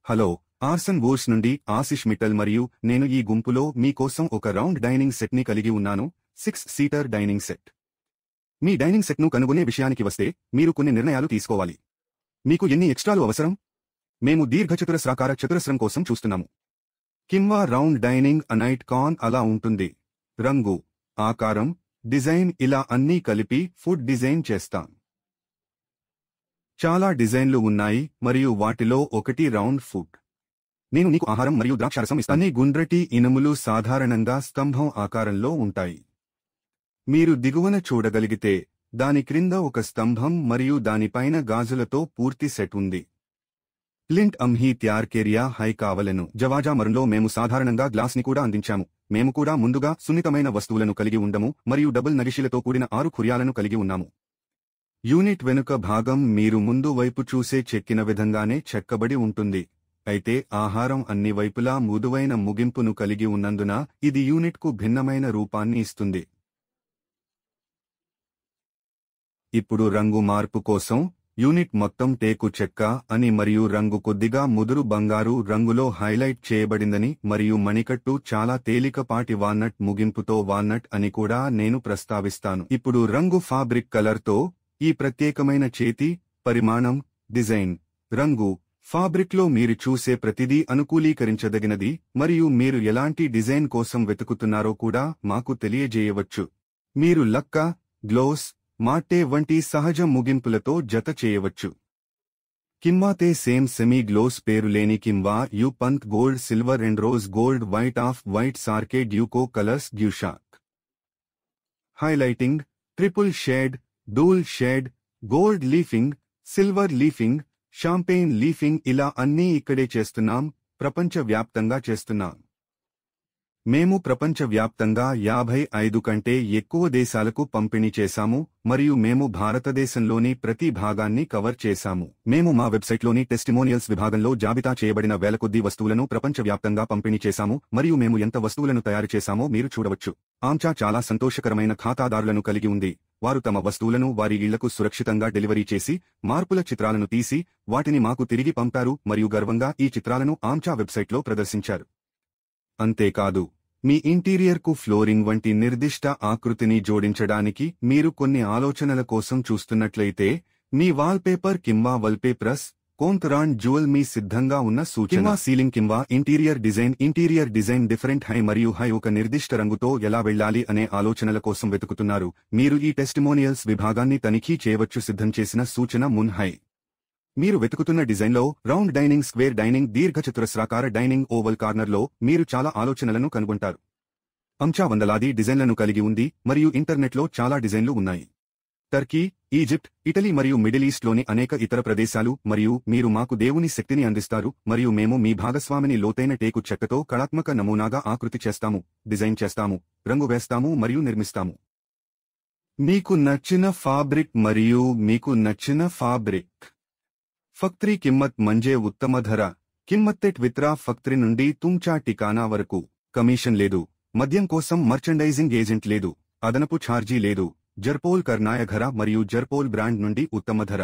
Hello, arson వూర్స్ నుండి ఆశిష్ మిట్టల్ మరియు నేను ఈ గుంపులో మీకోసం ఒక రౌండ్ డైనింగ్ సెట్ని కలిగి ఉన్నాను. 6 సీటర్ డైనింగ్ సెట్. మీ డైనింగ్ సెట్ను కనుగొనే విషయానికి వస్తే మీరు కొన్ని నిర్ణయాలు తీసుకోవాలి. మీకు ఎన్ని ఎక్స్ట్రాలు అవసరం? మేము దీర్ఘచతురస్రాకార చతురస్రం కోసం చూస్తున్నాము. కింవా రౌండ్ డైనింగ్ అనైట్ కాన్ అలా ఉంటుంది. రంగు, ఆకారం, డిజైన్ ఇలా అన్నీ కలిపి ఫుడ్ డిజైన్ చేస్తాం. చాలా డిజైన్లు ఉన్నాయి మరియు వాటిలో ఒకటి రౌండ్ ఫుడ్. నేను నీకు ఆహారం మరియు ద్రాక్షారసం ఇస్తాను. అన్ని గుండ్రటి ఇనుములు సాధారణంగా స్తంభం ఆకారంలో ఉంటాయి. మీరు దిగువన చూడగలిగితే దాని క్రింద ఒక స్తంభం మరియు దానిపైన గాజులతో పూర్తి సెట్ ఉంది. ప్లింట్ అమ్హీ త్యార్కేరియా హై కావలెను. జవాజా మరంలో మేము సాధారణంగా గ్లాస్ని కూడా అందించాము. మేము కూడా ముందుగా సున్నితమైన వస్తువులను కలిగి ఉండము మరియు డబుల్ నగిషీలతో కూడిన 6 ఖుర్యాలను కలిగి ఉన్నాము. యూనిట్ వెనుక భాగం మీరు ముందు వైపు చూసే చెక్కిన విధంగానే చెక్కబడి ఉంటుంది. అయితే ఆహారం అన్ని వైపులా మృదువైన ముగింపును కలిగి ఉన్నందున ఇది యూనిట్కు భిన్నమైన రూపాన్ని ఇస్తుంది. ఇప్పుడు రంగు మార్పు కోసం యూనిట్ మొత్తం టేకు చెక్క అని మరియు రంగు కొద్దిగా ముదురు బంగారు రంగులో హైలైట్ చేయబడిందని మరియు మణికట్టు చాలా తేలికపాటి వాల్నట్ ముగింపుతో వాల్నట్ అని కూడా నేను ప్రస్తావిస్తాను. ఇప్పుడు రంగు ఫాబ్రిక్ కలర్తో ఈ ప్రత్యేకమైన చేతి, పరిమాణం, డిజైన్, రంగు, ఫాబ్రిక్లో మీరు చూసే ప్రతిదీ అనుకూలీకరించదగినది మరియు మీరు ఎలాంటి డిజైన్ కోసం వెతుకుతున్నారో కూడా మాకు తెలియజేయవచ్చు. మీరు లక్క, గ్లోస్, మాట్టే వంటి సహజ ముగింపులతో జత చేయవచ్చు. కింవాతే సేమ్ సెమీ గ్లోస్ పేరు లేని కింవా యు పంత్ gold silver and rose gold white off white సార్కే డ్యూకో కలర్స్ డ్యూషాక్. Highlighting, triple shade, dual shade, gold leafing, silver leafing, champagne leafing ఇలా అన్నీ ఇక్కడే చేస్తున్నాం. ప్రపంచవ్యాప్తంగా చేస్తున్నాం. మేము ప్రపంచవ్యాప్తంగా 55 కంటే ఎక్కువ దేశాలకు పంపిణీ చేశాము మరియు మేము భారతదేశంలోని ప్రతి భాగాన్ని కవర్ చేశాము. మేము మా వెబ్సైట్లోని టెస్టిమోనియల్స్ విభాగంలో జాబితా చేయబడిన వేల కొద్ది వస్తువులను ప్రపంచవ్యాప్తంగా పంపిణీ చేశాము మరియు మేము ఎంత వస్తువులను తయారు చేశామో మీరు చూడవచ్చు. ఆమ్చా చాలా సంతోషకరమైన ఖాతాదారులను కలిగి ఉంది. వారు తమ వస్తువులను వారి ఇళ్లకు సురక్షితంగా డెలివరీ చేసి మార్పుల చిత్రాలను తీసి వాటిని మాకు తిరిగి పంపారు మరియు గర్వంగా ఈ చిత్రాలను ఆమ్చా వెబ్సైట్లో ప్రదర్శించారు. అంతేకాదు, మీ ఇంటీరియర్కు ఫ్లోరింగ్ వంటి నిర్దిష్ట ఆకృతిని జోడించడానికి మీరు కొన్ని ఆలోచనల కోసం చూస్తున్నట్లయితే మీ వాల్పేపర్ కింవా వల్పేపరస్ కోంతరాన్ జ్యువెల్ మీ సిద్ధంగా ఉన్న సూచన. కింవా సీలింగ్ కింవా ఇంటీరియర్ డిజైన్ డిఫరెంట్ హై మరియు హై ఒక నిర్దిష్ట రంగుతో ఎలా వెళ్ళాలి అనే ఆలోచనల కోసం వెతుకుతున్నారు. మీరు ఈ టెస్టిమోనియల్స్ విభాగాన్ని తనిఖీ చేయవచ్చు. సిద్ధం చేసిన సూచన మున్ హై. మీరు వెతుకుతున్న డిజైన్లో రౌండ్ డైనింగ్, స్క్వేర్ డైనింగ్, దీర్ఘచతురస్రాకార డైనింగ్, ఓవల్ కార్నర్లో మీరు చాలా ఆలోచనలను కనుగొంటారు. ఆమ్చా వందలాది డిజైన్లను కలిగి ఉంది మరియు ఇంటర్నెట్లో చాలా డిజైన్లు ఉన్నాయి. టర్కీ, ఈజిప్ట్, ఇటలీ మరియు మిడిల్ ఈస్ట్లోని అనేక ఇతర ప్రదేశాలు మరియు మీరు మాకు దేవుని శక్తిని అందిస్తారు మరియు మేము మీ భాగస్వామిని లోతైన టేకు చెక్కతో కళాత్మక నమూనాగా ఆకృతి చేస్తాము, డిజైన్ చేస్తాము, రంగు వేస్తాము మరియు నిర్మిస్తాము. మీకు నచ్చిన ఫాబ్రిక్ మరియు మీకు నచ్చిన ఫాబ్రిక్. ఫక్త్రీ కిమ్మత్ మంజే ఉత్తమ ధర. కిమ్మత్తెట్ విత్రా ఫక్త్రీ నుండి తుంచా టికానా వరకు. కమిషన్ లేదు. మద్యం కోసం మర్చండైజింగ్ ఏజెంట్ లేదు. అదనపు ఛార్జీ లేదు. జర్పోల్ కర్నాయ ఘర మరియు జర్పోల్ బ్రాండ్ నుండి ఉత్తమ ధర.